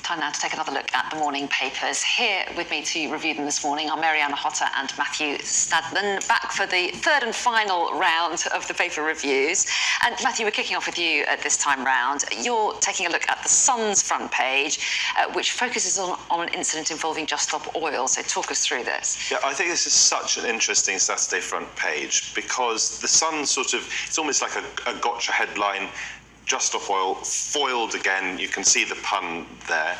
Time now to take another look at the morning papers. Here with me to review them this morning are Marianne Hotter and Matthew Stadlen, back for the third and final round of the paper reviews. And Matthew, we're kicking off with you this time round. You're taking a look at the Sun's front page, which focuses on an incident involving Just Stop Oil. So talk us through this. Yeah, I think this is such an interesting Saturday front page because the Sun it's almost like a gotcha headline. Just Stop Oil foiled again. You can see the pun there.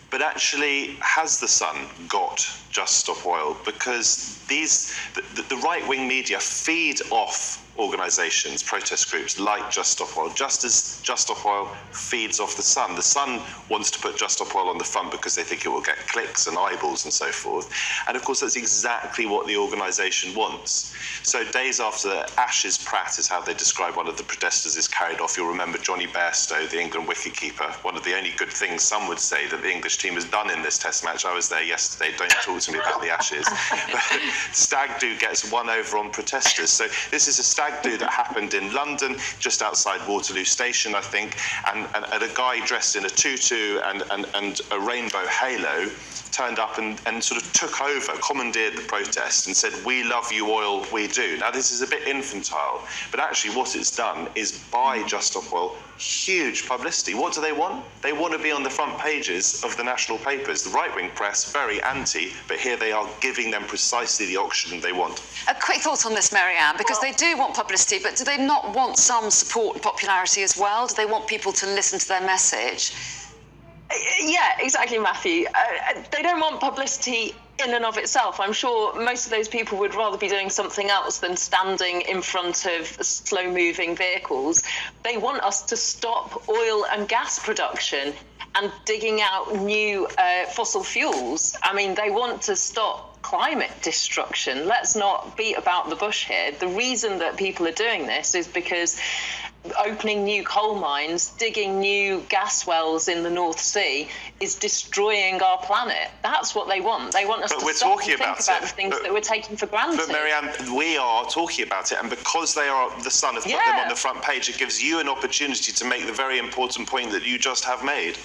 But actually, has the Sun got Just Stop Oil? Because the right-wing media feed off organisations, protest groups like Just Stop Oil, just as Just Stop Oil feeds off the Sun. The Sun wants to put Just Stop Oil on the front because they think it will get clicks and eyeballs and so forth. And of course, that's exactly what the organisation wants. So days after Ashes Pratt is how they describe one of the protesters is carried off. You'll remember Johnny Bairstow, the England wicketkeeper. One of the only good things some would say that the English team has done in this Test match. I was there yesterday. Don't talk to me about the Ashes. But stag do gets one over on protesters. So this is a stag do that happened in London, just outside Waterloo Station, I think, and a guy dressed in a tutu and a rainbow halo turned up and sort of took over, commandeered the protest and said, "We love you, oil, we do." Now, this is a bit infantile, but actually what it's done is buy Just Stop Oil huge publicity. What do they want? They want to be on the front pages of the national papers. The right-wing press, very anti, but here they are giving them precisely the oxygen they want. A quick thought on this, Marianne, because they do want publicity, but do they not want some support and popularity as well? Do they want people to listen to their message? Yeah, exactly, Matthew. They don't want publicity in and of itself. I'm sure most of those people would rather be doing something else than standing in front of slow-moving vehicles. They want us to stop oil and gas production and digging out new fossil fuels. I mean, they want to stop climate destruction. Let's not beat about the bush here. The reason that people are doing this is because opening new coal mines, digging new gas wells in the North Sea is destroying our planet. That's what they want. They want us to stop and think about the things that we're taking for granted. But Marianne, we are talking about it, and because they are the Sun have put them on the front page, it gives you an opportunity to make the very important point that you just have made.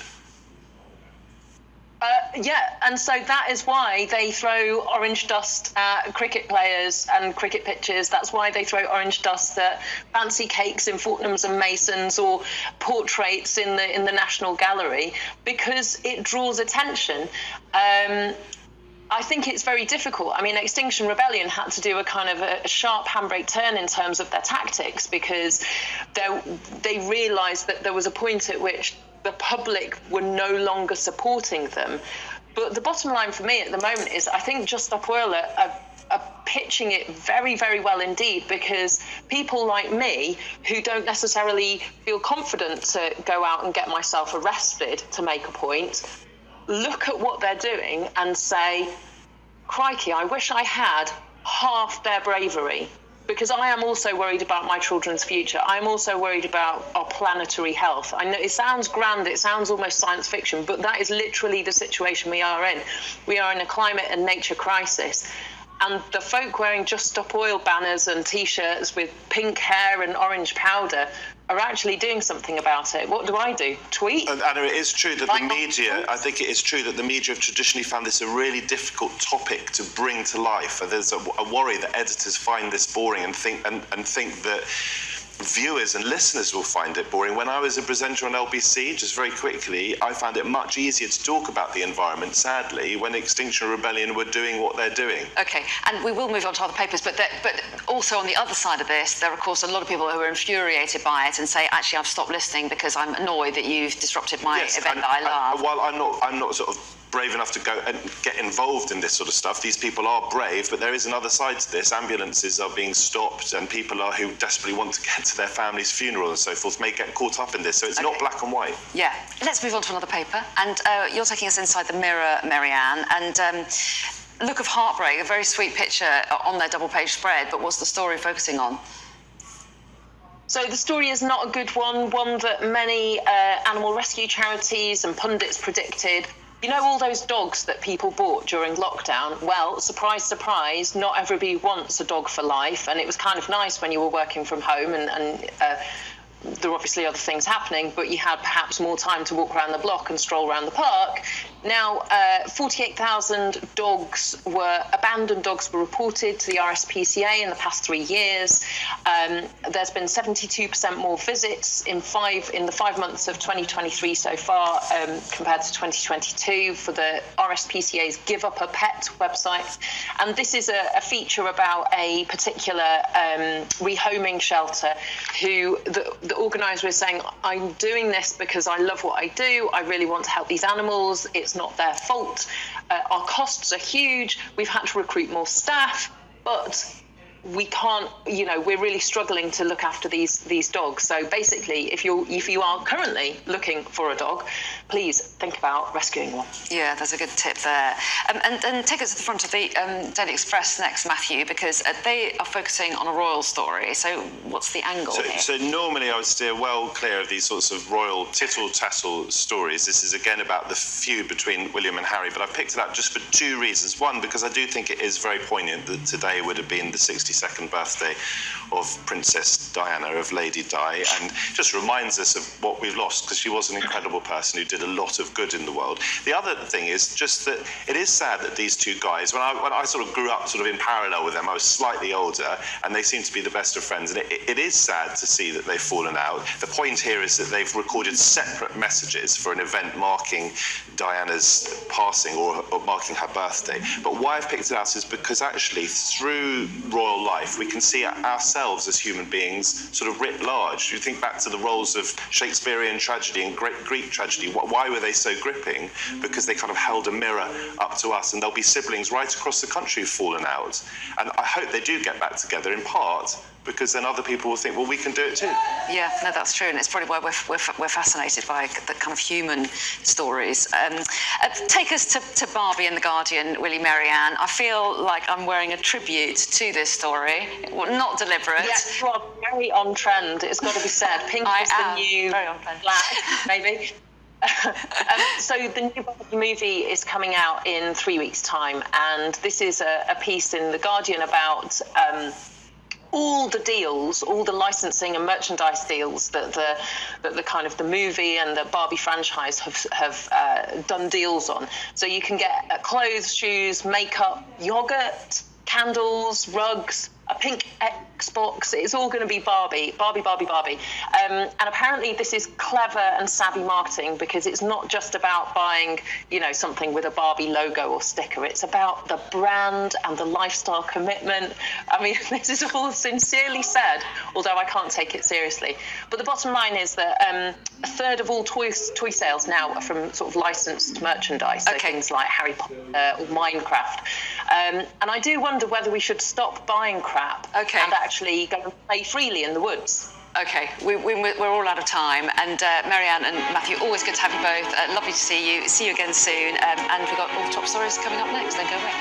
And so that is why they throw orange dust at cricket players and cricket pitches. That's why they throw orange dust at fancy cakes in Fortnum's and Mason's or portraits in the National Gallery, because it draws attention. I think it's very difficult. I mean, Extinction Rebellion had to do a kind of a sharp handbrake turn in terms of their tactics, because they realised that there was a point at which the public were no longer supporting them. But the bottom line for me at the moment is I think Just Stop Oil are pitching it very, very well indeed, because people like me who don't necessarily feel confident to go out and get myself arrested to make a point, look at what they're doing and say, crikey, I wish I had half their bravery. Because I am also worried about my children's future. I'm also worried about our planetary health. I know it sounds grand, it sounds almost science fiction, but that is literally the situation we are in. We are in a climate and nature crisis. And the folk wearing Just Stop Oil banners and T-shirts with pink hair and orange powder are actually doing something about it. What do? Tweet? And Anna, it is true that the media, I think it is true that the media have traditionally found this a really difficult topic to bring to life. There's a worry that editors find this boring and think that viewers and listeners will find it boring. When I was a presenter on LBC, just very quickly, I found it much easier to talk about the environment, sadly, when Extinction Rebellion were doing what they're doing. OK, and we will move on to other papers, but also on the other side of this, there are, of course, a lot of people who are infuriated by it and say, actually, I've stopped listening because I'm annoyed that you've disrupted my event that I love. Well, I'm not sort of brave enough to go and get involved in this sort of stuff. These people are brave, but there is another side to this. Ambulances are being stopped, and people who desperately want to get to their family's funeral and so forth may get caught up in this. So it's not black and white. Yeah. Let's move on to another paper. And you're taking us inside the Mirror, Marianne, and look of heartbreak, a very sweet picture on their double-page spread, but what's the story focusing on? So the story is not a good one that many animal rescue charities and pundits predicted. You know all those dogs that people bought during lockdown? Well, surprise, surprise, not everybody wants a dog for life. And it was kind of nice when you were working from home and there are obviously other things happening, but you had perhaps more time to walk around the block and stroll around the park. Now, 48,000 abandoned dogs were reported to the RSPCA in the past 3 years. There's been 72% more visits in the 5 months of 2023 so far compared to 2022 for the RSPCA's Give Up a Pet website. And this is a feature about a particular rehoming shelter who the organiser is saying, I'm doing this because I love what I do. I really want to help these animals. It's not their fault. Our costs are huge. We've had to recruit more staff, but we can't, we're really struggling to look after these dogs. So basically, if you are currently looking for a dog, please think about rescuing one. Yeah, there's a good tip there. And take us to the front of the Daily Express next, Matthew, because they are focusing on a royal story. So what's the angle here? So normally I would steer well clear of these sorts of royal tittle-tattle stories. This is again about the feud between William and Harry, but I've picked it up just for 2 reasons. One, because I do think it is very poignant that today would have been the 62nd birthday of Princess Diana, of Lady Di, and just reminds us of what we've lost, because she was an incredible person who did a lot of good in the world. The other thing is just that it is sad that these two guys, when I sort of grew up sort of in parallel with them, I was slightly older, and they seem to be the best of friends, and it is sad to see that they've fallen out. The point here is that they've recorded separate messages for an event marking Diana's passing or marking her birthday. But why I've picked it out is because actually through royal life we can see ourselves as human beings sort of writ large. You think back to the roles of Shakespearean tragedy and Greek tragedy. Why were they so gripping? Because they kind of held a mirror up to us, and there'll be siblings right across the country who've fallen out. And I hope they do get back together, in part because then other people will think, well, we can do it too. Yeah, no, that's true, and it's probably why we're fascinated by the kind of human stories. Take us to Barbie and the Guardian, Willie, Marianne. I feel like I'm wearing a tribute to this story. Well, not deliberate. Yes, you are very on trend. It's got to be said. Pink is the new black, maybe. So the new Barbie movie is coming out in 3 weeks' time, and this is a piece in The Guardian about all the deals, all the licensing and merchandise deals that the kind of the movie and the Barbie franchise have done deals on. So you can get clothes, shoes, makeup, yogurt, candles, rugs, a pink Xbox. It's all going to be Barbie. And apparently this is clever and savvy marketing, because it's not just about buying, something with a Barbie logo or sticker. It's about the brand and the lifestyle commitment. I mean, this is all sincerely said, although I can't take it seriously. But the bottom line is that a third of all toy sales now are from sort of licensed merchandise. So things like Harry Potter or Minecraft. And I do wonder whether we should stop buying crap and actually go and play freely in the woods. Okay, we're all out of time. And Marianne and Matthew, always good to have you both. Lovely to see you. See you again soon. And we've got all the top stories coming up next. Don't go away.